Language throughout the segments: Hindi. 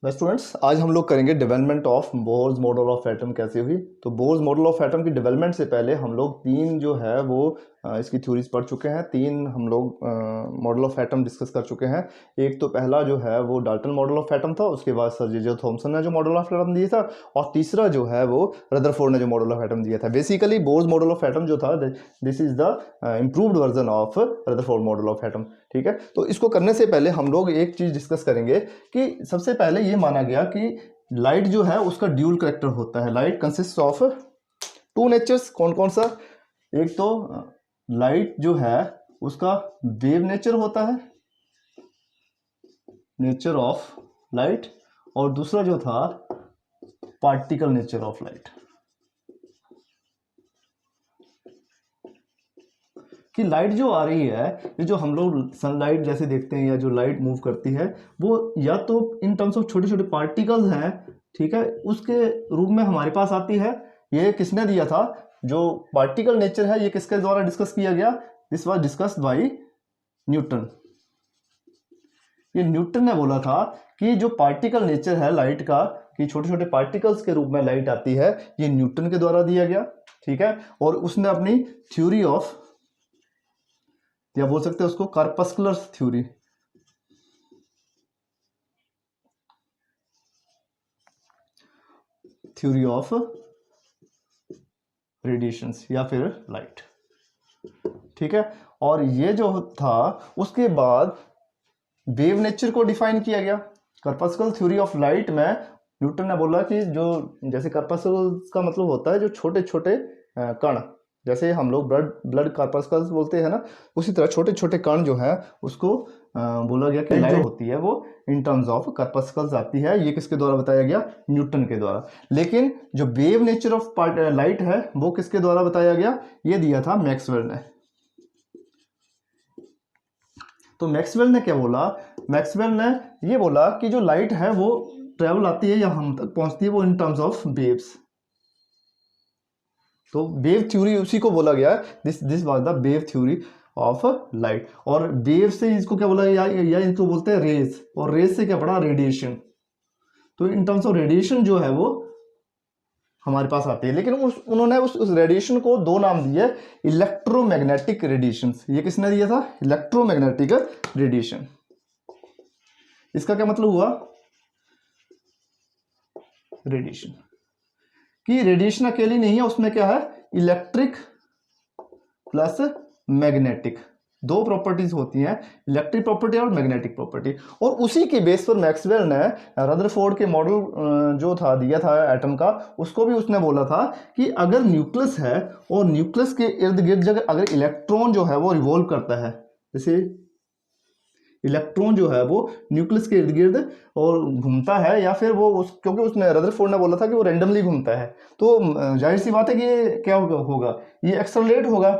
स्टूडेंट्स, आज हम लोग करेंगे development of Bohr's model of atom कैसे हुई। तो बोर्स मॉडल ऑफ एटम की डेवलपमेंट से पहले हम लोग तीन जो है वो इसकी थ्योरीज पढ़ चुके हैं। तीन हम लोग मॉडल ऑफ एटम डिस्कस कर चुके हैं। एक तो पहला जो है वो डाल्टन मॉडल ऑफ एटम था, उसके बाद सर जे थॉमसन ने जो मॉडल ऑफ एटम दिया था, और तीसरा जो है वो रदरफोर्ड ने जो मॉडल ऑफ एटम दिया था। Basically Bohr's model of atom जो था, this is the improved version of Rutherford model of atom. ठीक है, तो इसको करने से पहले हम लोग एक चीज डिस्कस करेंगे कि सबसे पहले ये माना गया कि लाइट जो है उसका ड्यूल करेक्टर होता है। Light consist of two natures. कौन कौन सा? एक तो लाइट जो है उसका वेव नेचर होता है, नेचर ऑफ लाइट, और दूसरा जो था पार्टिकल नेचर ऑफ लाइट। कि लाइट जो आ रही है, ये जो हम लोग सनलाइट जैसे देखते हैं या जो लाइट मूव करती है, वो या तो इन टर्म्स ऑफ छोटे छोटे पार्टिकल्स हैं, ठीक है, उसके रूप में हमारे पास आती है। ये किसने दिया था? जो पार्टिकल नेचर है ये किसके द्वारा डिस्कस किया गया? This was discussed bye Newton. ये न्यूटन ने बोला था कि जो पार्टिकल नेचर है लाइट का, कि छोटे छोटे पार्टिकल्स के रूप में लाइट आती है, ये न्यूटन के द्वारा दिया गया। ठीक है, और उसने अपनी थ्योरी ऑफ, या बोल सकते हैं उसको corpuscular theory, theory of radiations या फिर लाइट। ठीक है, और ये जो था उसके बाद वेव नेचर को डिफाइन किया गया। कार्पस्कुलर थ्योरी ऑफ लाइट में न्यूटन ने बोला कि जो जैसे कार्पस्कुलर का मतलब होता है जो छोटे छोटे कण, जैसे हम लोग ब्लड कार्पस्कल्स बोलते हैं ना, उसी तरह छोटे छोटे कण जो है उसको बोला गया कि लाइट होती है वो इन टर्म्स ऑफ कार्पस्कल्स आती है। ये किसके द्वारा बताया गया? न्यूटन के द्वारा। लेकिन जो वेव नेचर ऑफ लाइट है वो किसके द्वारा बताया गया? ये दिया था मैक्सवेल ने। तो मैक्सवेल ने क्या बोला? मैक्सवेल ने ये बोला कि जो लाइट है वो ट्रेवल आती है या हम तक पहुंचती है वो इन टर्म्स ऑफ वेव्स। तो वेव थ्योरी उसी को बोला गया, this was the wave theory of light. और वेव से इसको क्या बोला, या इसको बोलते हैं रेज, और रेज से क्या पड़ा? रेडिएशन। तो इन टर्म्स ऑफ रेडिएशन जो है वो हमारे पास आती है। लेकिन उन्होंने उस रेडिएशन को दो नाम दिए, इलेक्ट्रोमैग्नेटिक रेडिएशन। ये किसने दिया था? Electromagnetic radiation. इसका क्या मतलब हुआ? रेडिएशन कि रेडिएशन अकेली नहीं है, उसमें क्या है? इलेक्ट्रिक प्लस मैग्नेटिक, दो प्रॉपर्टीज होती हैं, इलेक्ट्रिक प्रॉपर्टी और मैग्नेटिक प्रॉपर्टी। और उसी के बेस पर मैक्सवेल ने रदरफोर्ड के मॉडल जो था दिया था एटम का, उसको भी उसने बोला था कि अगर न्यूक्लियस है और न्यूक्लियस के इर्द गिर्द अगर इलेक्ट्रॉन जो है वो रिवॉल्व करता है, जैसे इलेक्ट्रॉन जो है वो न्यूक्लियस के इर्द गिर्द और घूमता है, या फिर वो क्योंकि उसने रदरफोर्ड ने बोला था कि वो रैंडमली घूमता है, तो जाहिर सी बात है कि ये क्या होगा? ये एक्सेलरेट होगा।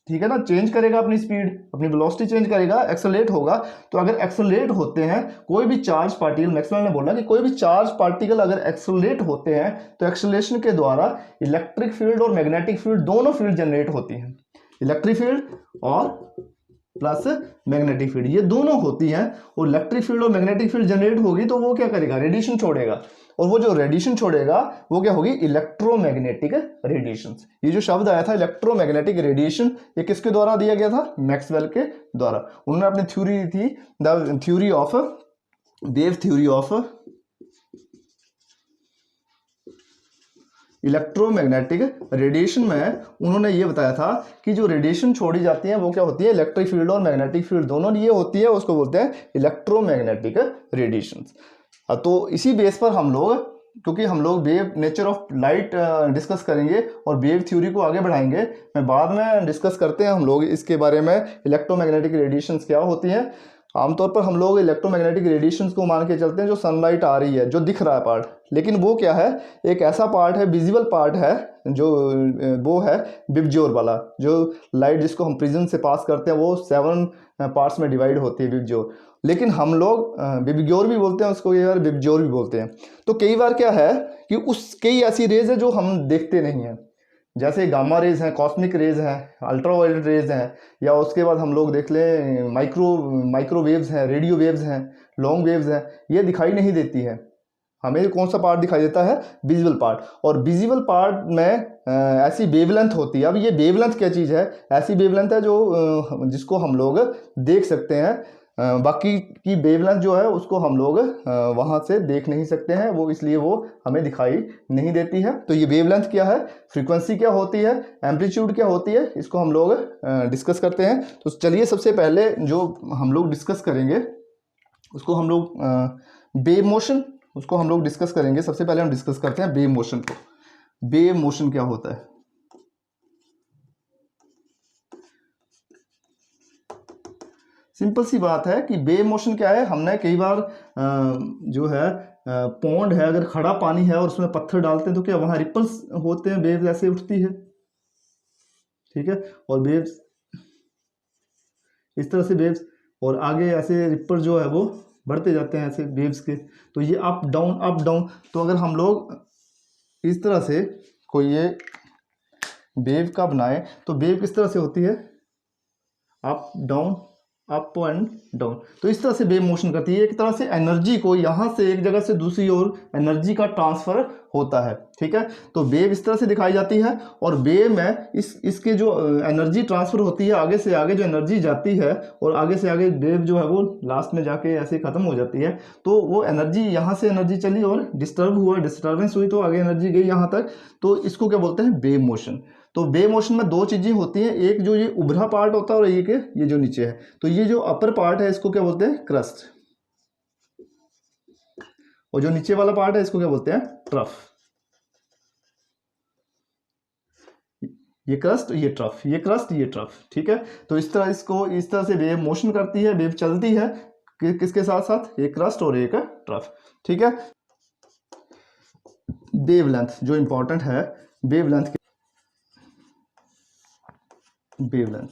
ठीक है ना, चेंज करेगा अपनी स्पीड, अपनी वेलोसिटी चेंज करेगा, एक्सेलरेट होगा। तो अगर एक्सेलरेट होते हैं कोई भी चार्ज पार्टिकल, मैक्सवेल ने बोला कि कोई भी चार्ज पार्टिकल अगर एक्सेलरेट होते हैं तो एक्सेलरेशन के द्वारा इलेक्ट्रिक फील्ड और मैग्नेटिक फील्ड दोनों फील्ड जनरेट होती हैं। इलेक्ट्रिक फील्ड और प्लस मैग्नेटिक फील्ड, ये दोनों होती हैं। और इलेक्ट्रिक फील्ड और मैग्नेटिक फील्ड जनरेट होगी तो वो क्या करेगा? रेडिएशन छोड़ेगा, और वो जो रेडिएशन छोड़ेगा वो क्या होगी? Electromagnetic radiation. ये जो शब्द आया था इलेक्ट्रोमैग्नेटिक रेडिएशन, ये किसके द्वारा दिया गया था? मैक्सवेल के द्वारा। उन्होंने अपनी थ्योरी दी थी, the theory of wave theory of electromagnetic radiation में उन्होंने ये बताया था कि जो रेडिएशन छोड़ी जाती है वो क्या होती है? इलेक्ट्रिक फील्ड और मैग्नेटिक फील्ड दोनों ये होती है, उसको बोलते हैं इलेक्ट्रोमैग्नेटिक रेडिएशन। तो इसी बेस पर हम लोग, क्योंकि हम लोग wave nature of light discuss करेंगे और वेव थ्योरी को आगे बढ़ाएंगे, मैं बाद में डिस्कस करते हैं हम लोग इसके बारे में, इलेक्ट्रोमैग्नेटिक रेडिएशंस क्या होती हैं। आमतौर पर हम लोग इलेक्ट्रोमैग्नेटिक रेडिएशंस को मान के चलते हैं जो सनलाइट आ रही है, जो दिख रहा है पार्ट, लेकिन वो क्या है? एक ऐसा पार्ट है, विजिबल पार्ट है, जो वो है विबज्योर वाला, जो लाइट जिसको हम प्रिज्म से पास करते हैं वो 7 पार्ट्स में डिवाइड होती है विबज्योर। लेकिन हम लोग विबग्योर भी बोलते हैं उसको, यार विबज्योर भी बोलते हैं। तो कई बार क्या है कि कई ऐसी रेज है जो हम देखते नहीं हैं, जैसे गामा रेज हैं, कॉस्मिक रेज हैं, अल्ट्रावायलेट रेज हैं, या उसके बाद हम लोग देख लें माइक्रोवेव्स हैं, रेडियो वेव्स हैं, लॉन्ग वेव्स हैं, ये दिखाई नहीं देती है। हमें कौन सा पार्ट दिखाई देता है? Visible part. और विजिबल पार्ट में ऐसी वेवलेंथ होती है। अब ये वेवलेंथ क्या चीज़ है? ऐसी वेवलेंथ है जो जिसको हम लोग देख सकते हैं। बाकी की वेवलेंथ जो है उसको हम लोग वहाँ से देख नहीं सकते हैं, वो इसलिए वो हमें दिखाई नहीं देती है। तो ये वेवलेंथ क्या है, फ्रीक्वेंसी क्या होती है, एम्पलीट्यूड क्या होती है, इसको हम लोग डिस्कस करते हैं। तो चलिए सबसे पहले जो हम लोग डिस्कस करेंगे उसको हम लोग वेव मोशन, उसको हम लोग डिस्कस करेंगे। सबसे पहले हम डिस्कस करते हैं वेव मोशन को। वेव मोशन क्या होता है? सिंपल सी बात है कि वेव मोशन क्या है। हमने कई बार जो है पॉन्ड है, अगर खड़ा पानी है और उसमें पत्थर डालते हैं तो क्या वहां रिपल्स होते हैं, वेव ऐसे उठती है, ठीक है। और वेव्स इस तरह से वेव्स, और आगे ऐसे रिपर जो है वो बढ़ते जाते हैं ऐसे वेव्स के। तो ये अप डाउन अप डाउन। तो अगर हम लोग इस तरह से कोई ये वेव का बनाए तो वेव किस तरह से होती है? Up down up and down. तो इस तरह से वेव मोशन करती है। एक तरह से एनर्जी को यहाँ से एक जगह से दूसरी ओर एनर्जी का ट्रांसफर होता है, ठीक है। तो वेव इस तरह से दिखाई जाती है। और वेव में इसके जो एनर्जी ट्रांसफर होती है, आगे से आगे जो एनर्जी जाती है और आगे से आगे वेव जो है वो लास्ट में जाके ऐसे खत्म हो जाती है। तो वो एनर्जी यहाँ से एनर्जी चली और डिस्टर्ब हुआ, डिस्टर्बेंस हुई तो आगे एनर्जी गई यहाँ तक। तो इसको क्या बोलते हैं? Wave motion. तो वेव मोशन में दो चीजें होती हैं, एक जो ये उभरा पार्ट होता है और एक ये जो नीचे है। तो ये जो अपर पार्ट है इसको क्या बोलते हैं? क्रस्ट। और जो नीचे वाला पार्ट है इसको क्या बोलते हैं? ट्रफ। ये क्रस्ट, ये ट्रफ, ये क्रस्ट, ये ट्रफ, ठीक है। तो इस तरह इसको इस तरह से वेव मोशन करती है, वेव चलती है किसके साथ साथ? एक क्रस्ट और एक ट्रफ, ठीक है। वेवलेंथ जो इंपॉर्टेंट है, वेवलेंथ वेवलेंथ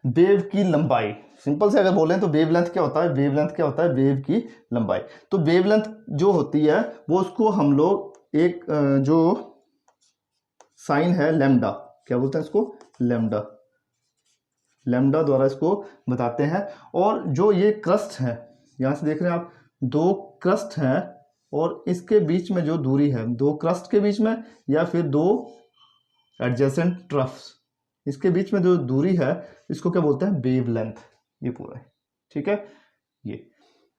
वेव की लंबाई। सिंपल से अगर बोलें तो वेवलेंथ क्या होता है? वेवलेंथ क्या होता है? वेव की लंबाई। तो वेवलेंथ जो होती है वो उसको हम लोग एक जो साइन है लैम्डा, क्या बोलते हैं इसको? लैम्डा। लैम्डा द्वारा इसको बताते हैं। और जो ये क्रस्ट है, यहां से देख रहे हैं आप, दो क्रस्ट हैं और इसके बीच में जो दूरी है, दो क्रस्ट के बीच में या फिर दो एडजेसेंट ट्रफ्स, इसके बीच में जो दूरी है इसको क्या बोलते हैं? वेवलेंथ। ये पूरा है, ठीक है। ये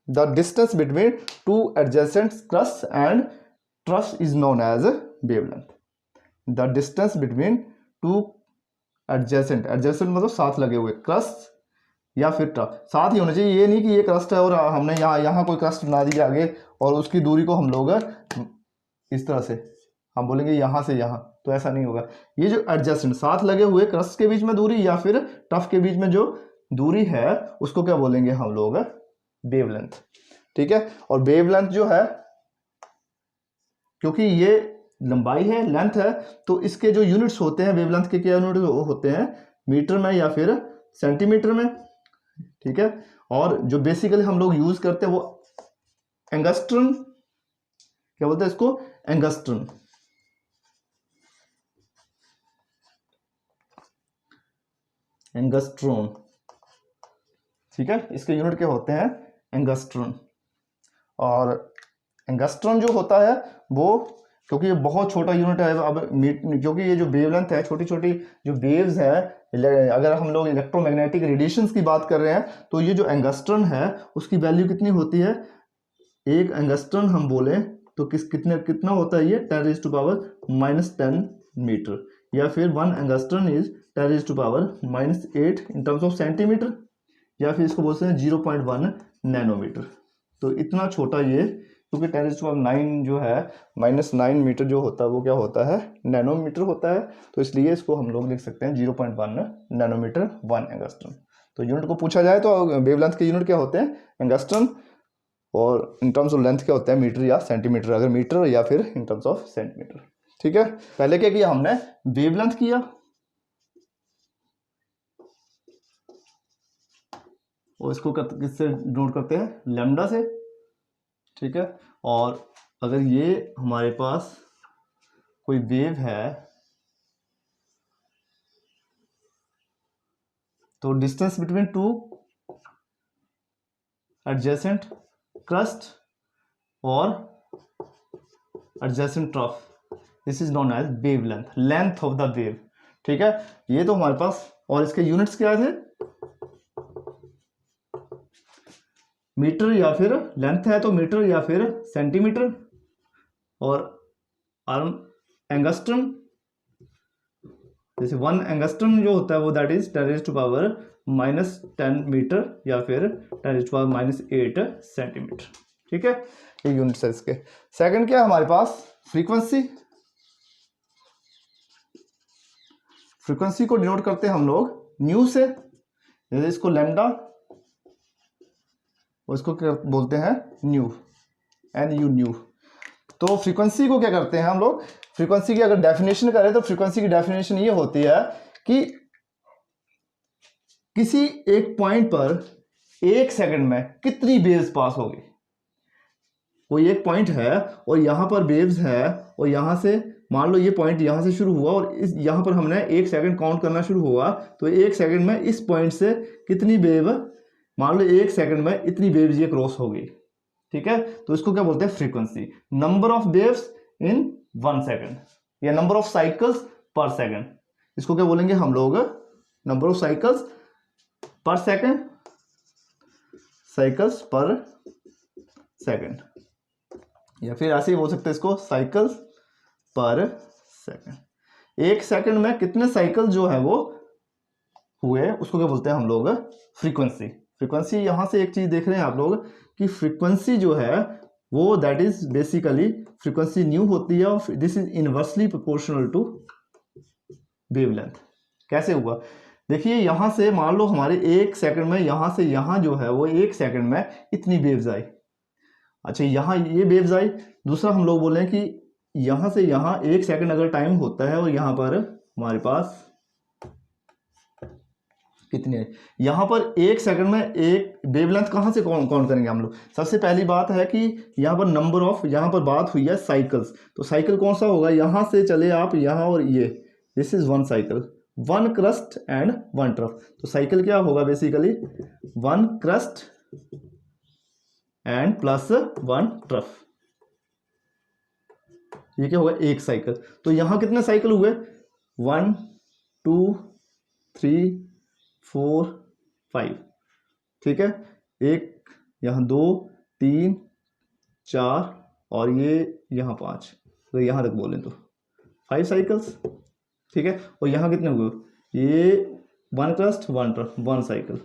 the distance between two adjacent crest and troughs is known as wavelength. The distance between two adjacent, adjacent मतलब साथ लगे हुए, क्रस्ट या फिर ट्रफ साथ ही होना चाहिए। ये नहीं कि ये क्रस्ट है और हमने यहाँ कोई क्रस्ट बना दिया आगे और उसकी दूरी को हम लोग इस तरह से हम बोलेंगे यहाँ से यहाँ, तो ऐसा नहीं होगा। ये जो एडजेसेंट साथ लगे हुए क्रस्ट के बीच में दूरी या फिर टफ के बीच में जो दूरी है उसको क्या बोलेंगे हम लोग? वेवलेंथ, ठीक है। और वेवलेंथ जो है, क्योंकि ये लंबाई है, लेंथ है, तो इसके जो यूनिट्स होते हैं वेवलेंथ के, क्या यूनिट होते हैं? मीटर में या फिर सेंटीमीटर में, ठीक है। और जो बेसिकली हम लोग यूज करते हैं वो एंगस्ट्रॉन, क्या बोलते हैं इसको? एंगस्ट्रॉन। एंगस्ट्रॉन, ठीक है। इसके यूनिट क्या होते हैं? एंगस्ट्रॉन। और एंगस्ट्रॉन जो होता है वो, क्योंकि ये बहुत छोटा यूनिट है, अब क्योंकि ये जो वेवलेंथ है, छोटी छोटी जो वेव्स है, अगर हम लोग इलेक्ट्रोमैग्नेटिक रेडिएशंस की बात कर रहे हैं तो ये जो एंगस्ट्रॉन है उसकी वैल्यू कितनी होती है? एक एंगस्ट्रॉन हम बोले तो कितना होता है? ये 10⁻⁻10 मीटर, या फिर 1 angstrom is 10⁻⁻8 in terms of centimetre, या फिर इसको बोलते हैं 0.1 नैनोमीटर। तो इतना छोटा ये, क्योंकि 10⁻9 जो है -9 मीटर जो होता है वो क्या होता है? नैनोमीटर होता है। तो इसलिए इसको हम लोग लिख सकते हैं 0.1 नैनोमीटर 1 एंगस्ट्रॉन। तो यूनिट को पूछा जाए तो वेवलेंथ के यूनिट क्या होते हैं? एंगस्ट्रॉन। और इन टर्म्स ऑफ लेंथ क्या होता है? मीटर या सेंटीमीटर, अगर मीटर या फिर इन टर्म्स ऑफ सेंटीमीटर, ठीक है। पहले क्या किया हमने? वेवलेंथ किया, और इसको किससे नोट करते हैं? लैम्डा से, ठीक है। और अगर ये हमारे पास कोई वेव है तो distance between two adjacent crest और adjacent trough, this is known as wavelength, length of the wave. ठीक है, ये तो हमारे पास, और इसके यूनिट्स क्या थे, मीटर या फिर लेंथ है तो मीटर या फिर सेंटीमीटर, और एंगस्ट्रम, जैसे 1 एंगस्ट्रम जो होता है वो दैट इज 10⁻⁻10 मीटर या फिर 10⁻⁻8 सेंटीमीटर। ठीक है, ये यूनिट्स है इसके। सेकंड क्या है हमारे पास, फ्रीक्वेंसी। फ्रीक्वेंसी को डिनोट करते हैं हम लोग न्यू से, जैसे इसको लैम्डा और इसको क्या बोलते हैं, न्यू, NU। तो फ्रीक्वेंसी को क्या करते हैं हम लोग, फ्रीक्वेंसी की अगर डेफिनेशन करें तो फ्रीक्वेंसी की डेफिनेशन ये होती है कि किसी एक पॉइंट पर 1 सेकंड में कितनी वेव्स पास होगी। कोई एक पॉइंट है और यहां पर वेव्स है, और यहां से मान लो ये पॉइंट यहां से शुरू हुआ और इस यहां पर हमने 1 सेकंड काउंट करना शुरू हुआ, तो 1 सेकंड में इस पॉइंट से कितनी वेव, मान लो 1 सेकंड में इतनी वेव्स ये क्रॉस होगी। ठीक है, तो इसको क्या बोलते हैं, frequency, number of waves in 1 second या नंबर ऑफ साइकिल्स पर सेकंड, इसको क्या बोलेंगे हम लोग, नंबर ऑफ साइकिल्स पर सेकंड, साइकिल्स पर सेकंड, या फिर ऐसे ही बोल सकते हैं इसको, साइकिल्स पर सेकंड। 1 सेकंड में कितने साइकिल जो है वो हुए उसको क्या बोलते हैं हम लोग, फ्रीक्वेंसी। फ्रीक्वेंसी यहां से एक चीज देख रहे हैं आप लोग कि फ्रीक्वेंसी जो है वो that is basically frequency nu होती है, और this is inversely proportional to wavelength. कैसे हुआ, देखिए यहां से मान लो हमारे 1 सेकंड में यहां से यहां जो है वो 1 सेकंड में इतनी वेव्स आई। अच्छा, यहां ये वेव्स आई। दूसरा हम लोग बोले कि यहां से यहां 1 सेकंड अगर टाइम होता है और यहां पर हमारे पास कितनी है, यहां पर 1 सेकंड में एक वेवलेंथ कहां से काउंट करेंगे हम लोग। सबसे पहली बात है कि यहां पर नंबर ऑफ, यहां पर बात हुई है साइकिल्स, तो साइकिल कौन सा होगा, यहां से चले आप यहां और ये, this is 1 cycle, 1 crust and 1 trough. तो साइकिल क्या होगा basically, 1 crust and plus 1 trough, ये क्या होगा, 1 साइकिल। तो यहां कितने साइकिल हुए, 1 2 3 4 5। ठीक है, एक यहां 2 3 4 और ये यहां 5, तो यहां तक बोलें तो 5 साइकिल्स। ठीक है, और यहां कितने हुए, ये 1 क्रस्ट 1 ट्रफ 1 साइकिल।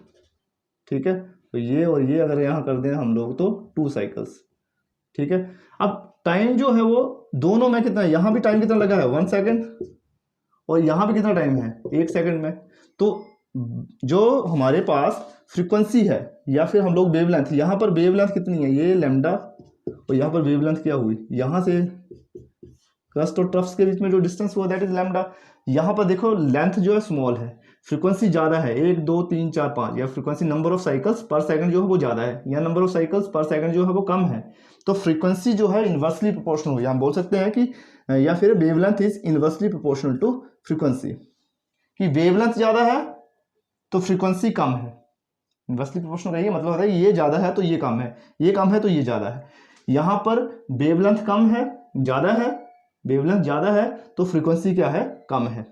ठीक है, तो ये और ये अगर यहां कर दें हम लोग तो 2 साइकिल्स। ठीक है, अब टाइम जो है वो दोनों में कितना है, यहां भी टाइम कितना लगा है 1 सेकंड, और यहां भी कितना टाइम है 1 सेकंड में। तो जो हमारे पास फ्रीक्वेंसी है या फिर हम लोग वेवलेंथ, यहां पर वेवलेंथ कितनी है, ये लैम्डा, और यहां पर वेवलेंथ क्या हुई, यहां से क्रस्ट और ट्रफ्स के बीच में जो डिस्टेंस हुआ दैट इज लैम्डा। यहां पर देखो लेंथ जो है स्मॉल है, फ्रीक्वेंसी ज्यादा है, 1 2 3 4 5, या फ्रीक्वेंसी नंबर ऑफ साइकिल्स पर सेकंड जो है वो ज्यादा है, या नंबर ऑफ साइकिल्स पर सेकंड जो है वो कम है। तो फ्रीक्वेंसी जो है इनवर्सली प्रोपोर्शनल हुई, हम बोल सकते हैं कि या फिर wavelength is inversely proportional to frequency, कि वेवलेंथ ज्यादा है तो फ्रीक्वेंसी कम है। इनवर्सली प्रोपोर्शनल का ये मतलब होता है ये ज्यादा है तो ये कम है, ये कम है तो ये ज्यादा है। यहां पर वेवलेंथ कम है, ज्यादा है, वेवलेंथ ज्यादा है तो फ्रीक्वेंसी क्या है, कम है,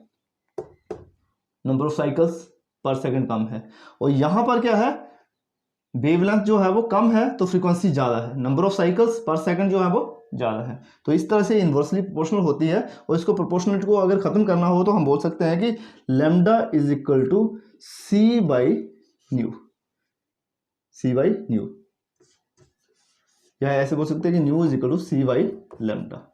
नंबर ऑफ साइकिल्स पर सेकंड कम है। और यहां पर क्या है, वेवलेंथ जो है वो कम है तो फ्रीक्वेंसी ज्यादा है, नंबर ऑफ साइकिल्स पर सेकंड जो है वो ज्यादा है। तो इस तरह से इनवर्सली प्रोपोर्शनल होती है। और इसको प्रोपोर्शनलिटी को अगर खत्म करना हो तो हम बोल सकते हैं कि lambda is equal to c by nu, c by nu, या ऐसे बोल सकते हैं कि nu is equal to c by lambda.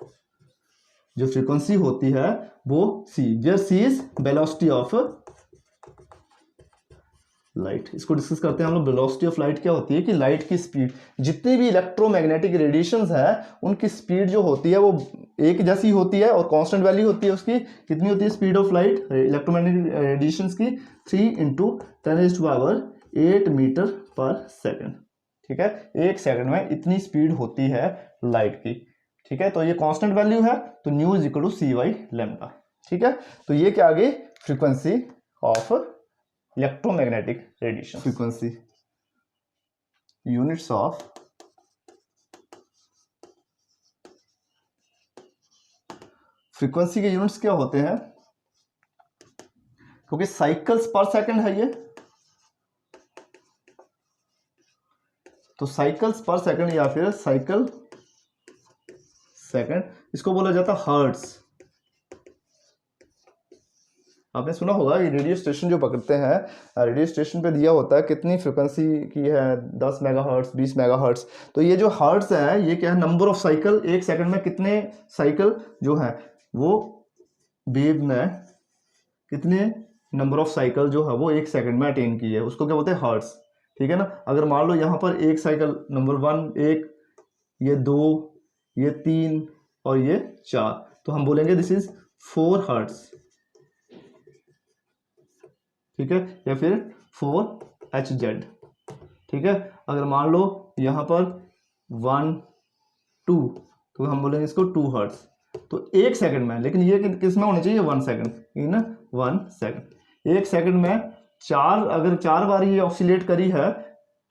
जो फ्रीक्वेंसी होती है वो c, where c is velocity of light. इसको डिस्कस करते हैं हम लोग। वेलोसिटी ऑफ लाइट क्या होती है कि लाइट की स्पीड, जितनी भी इलेक्ट्रोमैग्नेटिक रेडिएशंस है उनकी स्पीड जो होती है वो एक जैसी होती है और कांस्टेंट वैल्यू होती है उसकी। कितनी होती है speed of light electromagnetic radiations की, 3 × 10⁸ मीटर पर सेकंड। ठीक है, 1 सेकंड में इतनी स्पीड होती है लाइट की। ठीक है, तो ये कांस्टेंट वैल्यू है, तो nu is equal to c by lambda. ठीक है, तो ये क्या आ गई, frequency of electromagnetic radiation. Frequency, units of frequency के यूनिट्स क्या होते हैं, क्योंकि साइकिल्स पर सेकंड है ये, तो साइकिल्स पर सेकंड या फिर साइकिल सेकंड, इसको बोला जाता है हर्ट्ज। आपने सुना होगा ये रेडियो स्टेशन जो पकड़ते हैं, रेडियो स्टेशन पे दिया होता है कितनी फ्रिक्वेंसी की है, 10 मेगाहर्ट्ज, 20 मेगाहर्ट्ज। तो ये जो हर्ट्ज है ये क्या है, नंबर ऑफ साइकिल, एक सेकंड में कितने साइकिल जो है वो वेव में कितने नंबर ऑफ साइकिल जो है वो एक सेकंड में अटेन की है, उसको क्या बोलते हैं, हर्ट्ज। ठीक है ना। अगर मान लो यहाँ पर एक साइकिल नंबर 1 एक, ये 2, ये 3 और ये 4, तो हम बोलेंगे दिस इज 4 हर्ट्ज। ठीक है, या फिर 4 Hz। ठीक है। अगर मान लो यहाँ पर 1 2, तो हम बोलेंगे इसको 2 हर्ट्ज। तो एक सेकंड में, लेकिन ये किस में होना चाहिए, 1 सेकंड, इन 1 सेकंड। एक सेकंड में अगर 4 बार ये ऑसिलेट करी है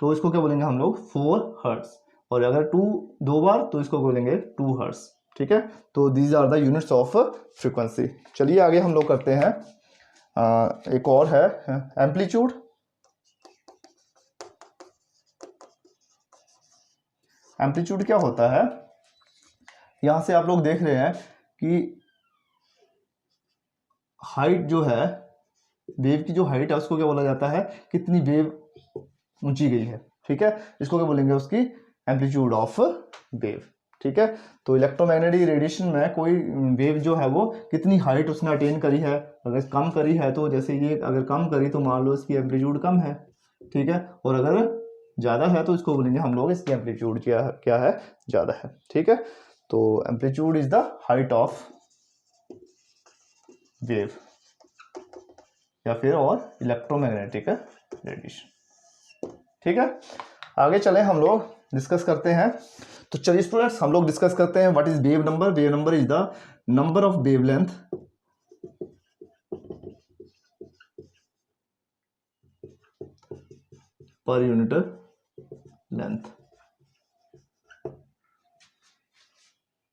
तो इसको क्या बोलेंगे हम लोग, 4 हर्ट्ज। और अगर 2 बार तो इसको बोलेंगे 2 हर्ट्ज। ठीक है। तो these are the units of frequency. चलिए आगे हम लोग करते हैं, एक और है एम्पलीट्यूड। एम्पलीट्यूड क्या होता है, यहां से आप लोग देख रहे हैं कि हाइट जो है, वेव की जो हाइट है उसको क्या बोला जाता है, कितनी वेव ऊंची गई है। ठीक है, इसको क्या बोलेंगे, उसकी एम्पलीट्यूड ऑफ वेव। ठीक है। तो इलेक्ट्रोमैग्नेटिक रेडिएशन में कोई वेव जो है वो कितनी हाइट उसने अटेन करी है, अगर कम करी है तो जैसे ये अगर कम करी तो मान लो इसकी एम्पलीट्यूड कम है। ठीक है। और अगर ज़्यादा है तो इसको बोलेंगे हम लोग इसकी एम्पलीट्यूड क्या है, ज़्यादा है। ठीक है। तो amplitude is the height of wave या फिर और इलेक्ट्रोमैग्नेटिक रेडिएशन। ठीक है। आगे चले हम लोग डिस्कस करते हैं। तो चलिए स्टूडेंट्स हम लोग डिस्कस करते हैं what is wave number. Wave number is the number of wavelength per unit length.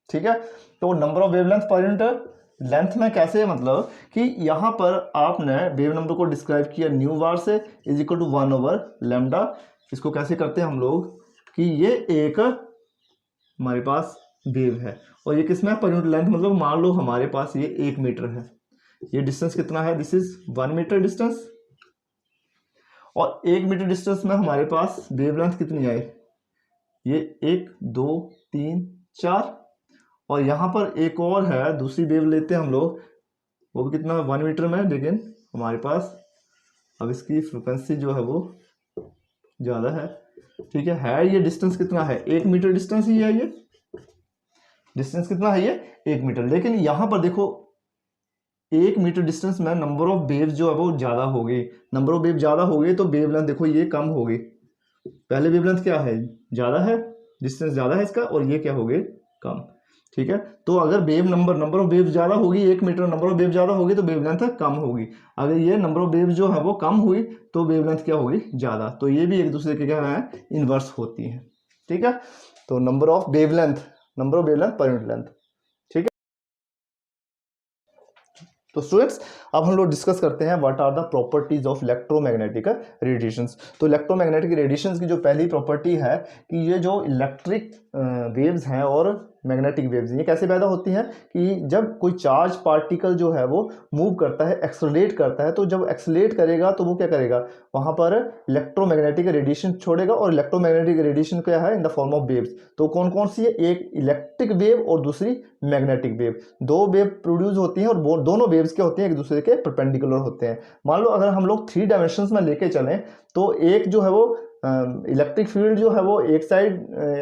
ठीक है। तो number of wavelength per unit length में कैसे, मतलब कि यहां पर आपने वेव नंबर को डिस्क्राइब किया न्यू बार से इज इक्वल टू 1/λ। इसको कैसे करते हैं हम लोग कि ये एक हमारे पास वेव है और ये किसमें पर यूनिट लेंथ, मतलब मान लो हमारे पास ये 1 मीटर है, ये डिस्टेंस कितना है, दिस इज 1 मीटर डिस्टेंस। और 1 मीटर डिस्टेंस में हमारे पास वेवलेंथ कितनी आई, ये 1 2 3 4। और यहाँ पर एक और है, दूसरी वेव लेते हैं हम लोग, वो भी कितना 1 मीटर में, लेकिन हमारे पास अब इसकी फ्रिक्वेंसी जो है वो ज़्यादा है। ठीक है। ये डिस्टेंस कितना है, 1 मीटर डिस्टेंस ही है, ये डिस्टेंस कितना है, ये 1 मीटर। लेकिन यहाँ पर देखो 1 मीटर डिस्टेंस में नंबर ऑफ वेव जो है वो ज़्यादा हो गई। नंबर ऑफ वेव ज़्यादा हो गई तो वेवलेंथ देखो ये कम हो गई। पहले वेवलेंथ क्या है, ज़्यादा है, डिस्टेंस ज़्यादा है इसका, और ये क्या हो गई, कम। ठीक है। तो अगर नंबर ऑफ वेव ज़्यादा होगी, 1 मीटर नंबर ऑफ वेव ज़्यादा होगी तो वेवलेंथ कम होगी। अगर ये नंबर ऑफ वेव जो है वो कम हुई तो वेवलेंथ क्या होगी, ज़्यादा। तो ये भी एक दूसरे के क्या है, इन्वर्स होती है। ठीक है। तो number of wavelength per unit length. ठीक है। तो स्टूडेंट्स अब हम लोग डिस्कस करते हैं what are the properties of electromagnetic radiations. तो इलेक्ट्रोमैग्नेटिक रेडिएशंस की जो पहली प्रॉपर्टी है कि ये जो इलेक्ट्रिक वेव्स हैं और मैग्नेटिक वेव्स, ये कैसे पैदा होती हैं कि जब कोई चार्ज पार्टिकल जो है वो मूव करता है, एक्सेलरेट करता है, तो जब एक्सेलरेट करेगा तो वो क्या करेगा, वहाँ पर इलेक्ट्रोमैग्नेटिक रेडिएशन छोड़ेगा। और इलेक्ट्रोमैग्नेटिक रेडिएशन क्या है, in the form of waves. तो कौन कौन सी है, एक इलेक्ट्रिक वेव और दूसरी मैग्नेटिक वेव। 2 वेव प्रोड्यूस होती हैं और दोनों वेव्स क्या होती हैं, एक दूसरे के परपेंडिकुलर होते हैं। मान लो अगर हम लोग 3 डायमेंशंस में लेके चलें तो एक जो है वो इलेक्ट्रिक फील्ड जो है वो एक साइड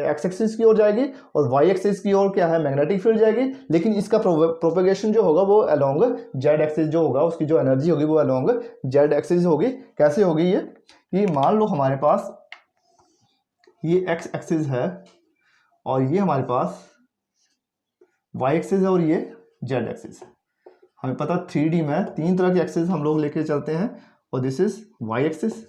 एक्स एक्सिस की ओर जाएगी और वाई एक्सिस की ओर क्या है, मैग्नेटिक फील्ड जाएगी। लेकिन इसका प्रोपेगेशन जो होगा वो अलोंग जेड एक्सिस जो होगा, उसकी जो एनर्जी होगी वो अलोंग जेड एक्सिस होगी। कैसे होगी ये, कि मान लो हमारे पास ये एक्स एक्सिस है और ये हमारे पास वाई एक्सिस है और ये जेड एक्सिस है। हमें पता 3D में 3 तरह के एक्सिस हम लोग लेके चलते हैं और दिस इज वाई एक्सिस।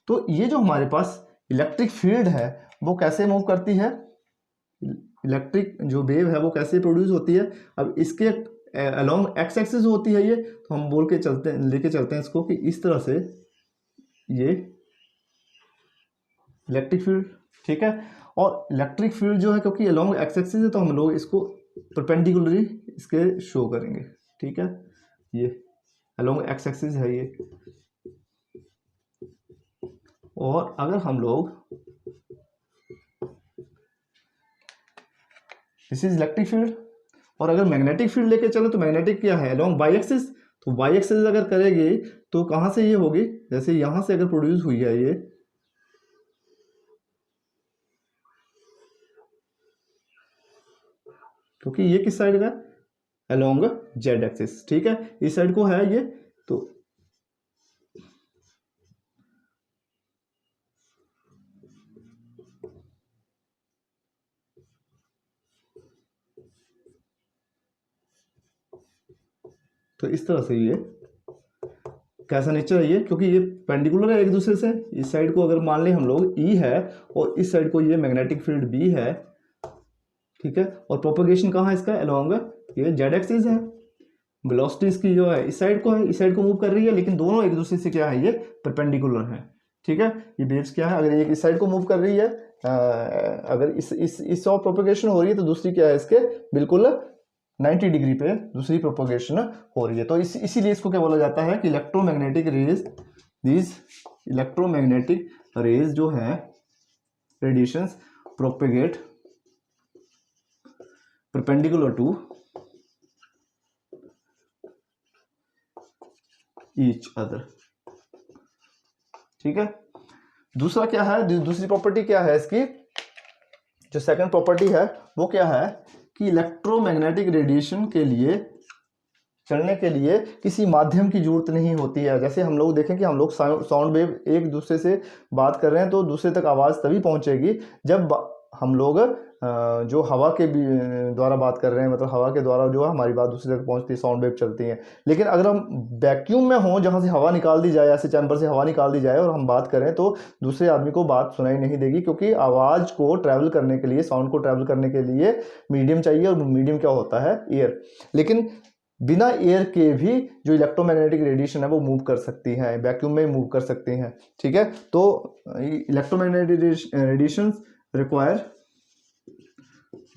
तो ये जो हमारे पास इलेक्ट्रिक फील्ड है वो कैसे मूव करती है, इलेक्ट्रिक जो वेव है वो कैसे प्रोड्यूस होती है। अब इसके अलोंग एक्स एक्सिस होती है ये, तो हम बोल के चलते हैं, लेके चलते हैं इसको कि इस तरह से ये इलेक्ट्रिक फील्ड, ठीक है। और इलेक्ट्रिक फील्ड जो है क्योंकि अलोंग एक्स एक्सिस है तो हम लोग इसको परपेंडिकुलरली इसके शो करेंगे, ठीक है। ये अलोंग एक्स एक्सिस है ये, और अगर हम लोग दिस इज इलेक्ट्रिक फील्ड, और अगर मैग्नेटिक फील्ड लेके चलो तो मैग्नेटिक क्या है अलोंग वाई एक्सिस, तो वाई एक्सिस अगर करेगी तो कहाँ से ये होगी, जैसे यहाँ से अगर प्रोड्यूस हुई है ये, क्योंकि ये किस साइड का है अलोंग जेड एक्सिस, ठीक है, इस साइड को है ये, तो इस तरह से ये कैसा नेचर है ये, क्योंकि ये पेंडिकुलर है एक दूसरे से। इस साइड को अगर मान लें हम लोग ई है और इस साइड को ये मैग्नेटिक फील्ड बी है, ठीक है, और प्रोपगेशन कहाँ है इसका अलोंग ये जेड एक्सिस है। वेलोसिटी इसकी जो है इस साइड को है, इस साइड को मूव कर रही है, लेकिन दोनों एक दूसरे से क्या है ये परपेंडिकुलर है, ठीक है। ये वेव्स क्या है, अगर एक इस साइड को मूव कर रही है, अगर इस ऑफ प्रोपगेशन हो रही है तो दूसरी क्या है इसके बिल्कुल 90 डिग्री पे दूसरी प्रोपोगेशन हो रही है। तो इसीलिए इसको क्या बोला जाता है कि electromagnetic rays, these electromagnetic rays जो है radiations propagate perpendicular to each other, ठीक है। दूसरा क्या है, दूसरी प्रॉपर्टी क्या है इसकी, जो सेकंड प्रॉपर्टी है वो क्या है कि इलेक्ट्रोमैग्नेटिक रेडिएशन के लिए चलने के लिए किसी माध्यम की जरूरत नहीं होती है। जैसे हम लोग देखें कि हम लोग साउंड वेव एक दूसरे से बात कर रहे हैं तो दूसरे तक आवाज़ तभी पहुंचेगी जब हम लोग जो हवा के द्वारा बात कर रहे हैं, मतलब हवा के द्वारा जो है हमारी बात दूसरे तक पहुंचती है, साउंड वेव चलती हैं। लेकिन अगर हम वैक्यूम में हों जहां से हवा निकाल दी जाए, ऐसे चैम्बर से हवा निकाल दी जाए और हम बात करें तो दूसरे आदमी को बात सुनाई नहीं देगी, क्योंकि आवाज़ को ट्रैवल करने के लिए, साउंड को ट्रैवल करने के लिए मीडियम चाहिए, और मीडियम क्या होता है एयर। लेकिन बिना एयर के भी जो इलेक्ट्रोमैग्नेटिक रेडिएशन है वो मूव कर सकती है, वैक्यूम में मूव कर सकती हैं, ठीक है। तो electromagnetic radiation require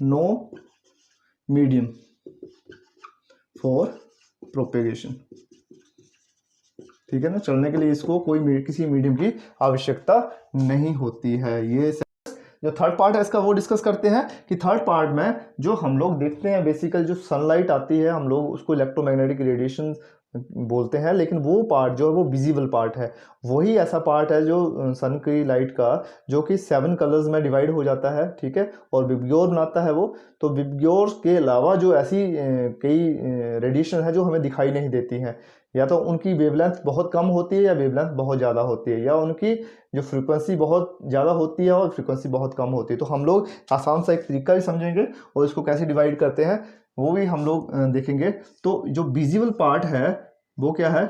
no medium for propagation, ठीक है ना। चलने के लिए इसको कोई किसी मीडियम की आवश्यकता नहीं होती है। ये जो थर्ड पार्ट है इसका वो डिस्कस करते हैं कि थर्ड पार्ट में जो हम लोग देखते हैं बेसिकल जो सनलाइट आती है हम लोग उसको इलेक्ट्रोमैग्नेटिक रेडिएशन बोलते हैं, लेकिन वो पार्ट जो है वो विजिबल पार्ट है। वही ऐसा पार्ट है जो सन की लाइट का जो कि 7 कलर्स में डिवाइड हो जाता है, ठीक है, और विबग्योर बनाता है वो। तो विबग्योर के अलावा जो ऐसी कई रेडिएशन है जो हमें दिखाई नहीं देती हैं, या तो उनकी वेवलेंथ बहुत कम होती है या वेवलेंथ बहुत ज़्यादा होती है, या उनकी जो फ्रीक्वेंसी बहुत ज़्यादा होती है और फ्रीक्वेंसी बहुत कम होती है। तो हम लोग आसान सा एक तरीका भी समझेंगे और इसको कैसे डिवाइड करते हैं वो भी हम लोग देखेंगे। तो जो विजिबल पार्ट है वो क्या है,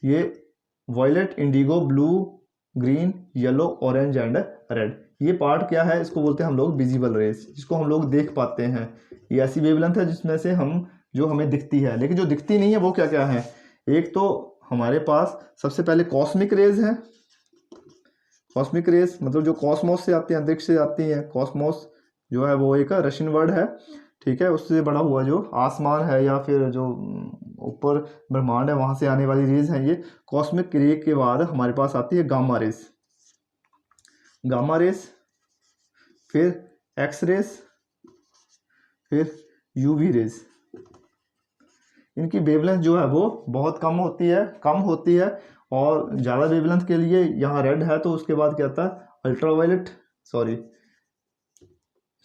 ये violet, indigo, blue, green, yellow, orange and red, ये पार्ट क्या है, इसको बोलते हैं हम लोग विजिबल रेज, जिसको हम लोग देख पाते हैं। ये ऐसी वेवलेंथ है जिसमें से जो हमें दिखती है, लेकिन जो दिखती नहीं है वो क्या क्या है। एक तो हमारे पास सबसे पहले कॉस्मिक रेज है। कॉस्मिक रेज मतलब जो कॉस्मोस से आती है, अंतरिक्ष से आती है। कॉस्मोस जो है वो एक रशियन वर्ड है, ठीक है। उससे बड़ा हुआ जो आसमान है या फिर जो ऊपर ब्रह्मांड है वहां से आने वाली रेज है ये। कॉस्मिक रे के बाद हमारे पास आती है गामा रेज, गामा रेज, फिर एक्स रेज, फिर यूवी रेज। इनकी वेवलेंथ जो है वो बहुत कम होती है और ज़्यादा वेवलेंथ के लिए यहाँ रेड है, तो उसके बाद क्या आता है अल्ट्रावायलेट,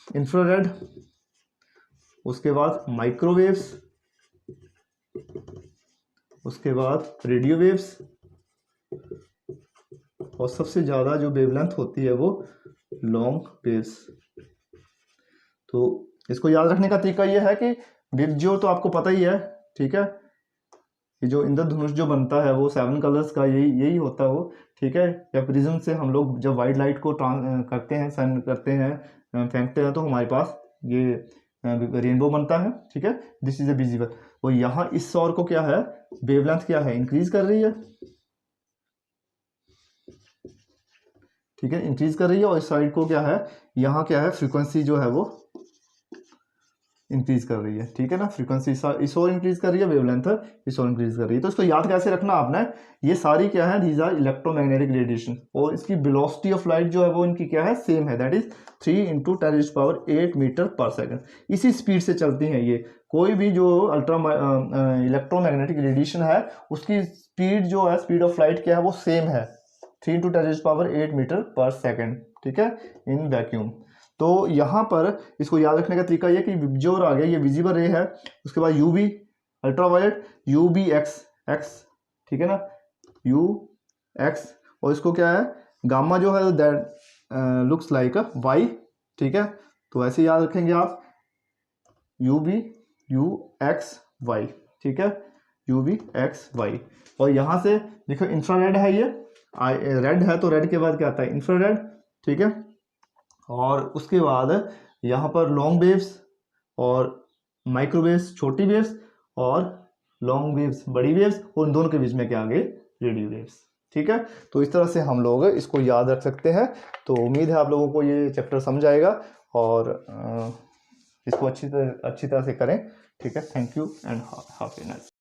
इंफ्रारेड, उसके बाद माइक्रोवेव्स, उसके बाद रेडियो वेव्स, और सबसे ज़्यादा जो वेवलेंथ होती है वो लॉन्ग वेव्स। तो इसको याद रखने का तरीका ये है कि विबग्योर तो आपको पता ही है, ठीक है, ये जो इंद्रधनुष जो बनता है वो 7 कलर्स का यही होता है वो, ठीक है। या प्रिज्म से हम लोग जब वाइट लाइट को करते हैं, सन करते हैं, फेंकते हैं, तो हमारे पास ये रेनबो बनता है, ठीक है। This is a visible. और यहाँ इस सौर को क्या है, वेवलेंथ क्या है, इंक्रीज कर रही है, ठीक है, इंक्रीज कर रही है। और इस साइड को क्या है, यहाँ क्या है, फ्रीक्वेंसी जो है वो इंक्रीज कर रही है, ठीक है ना। फ्रीक्वेंसी इस और इंक्रीज कर रही है, वेवलेंथ इस और इंक्रीज कर रही है। तो इसको याद कैसे रखना आपने, ये सारी क्या है, दीज आर इलेक्ट्रोमैग्नेटिक रेडिएशन। और इसकी वेलोसिटी ऑफ लाइट जो है वो इनकी क्या है, सेम है, दैट इज 3 × 10⁸ मीटर पर सेकंड। इसी स्पीड से चलती हैं ये। कोई भी जो इलेक्ट्रोमैग्नेटिक रेडिएशन है उसकी स्पीड जो है, स्पीड ऑफ लाइट क्या है, वो सेम है, 3 × 10⁸ मीटर पर सेकंड, ठीक है, इन वैक्यूम। तो यहाँ पर इसको याद रखने का तरीका ये कि जो आ गया ये विजिबल रे है, उसके बाद यूवी अल्ट्रावायलेट, यूबी एक्स, ठीक है ना, यू एक्स, और इसको क्या है, गामा जो है that looks like a Y, ठीक है। तो ऐसे याद रखेंगे आप, यूबी यू एक्स वाई, ठीक है, यूबी एक्स वाई। और यहाँ से देखो इंफ्रारेड है, ये रेड है, तो रेड के बाद क्या आता है, इंफ्रारेड, ठीक है। और उसके बाद यहाँ पर लॉन्ग वेव्स और माइक्रोवेव्स छोटी वेव्स, और लॉन्ग वेव्स बड़ी वेव्स, और इन दोनों के बीच में क्या आ गए, रेडियो वेव्स, ठीक है। तो इस तरह से हम लोग इसको याद रख सकते हैं। तो उम्मीद है आप लोगों को ये चैप्टर समझ आएगा और इसको अच्छी तरह से करें, ठीक है। Thank you and have a nice.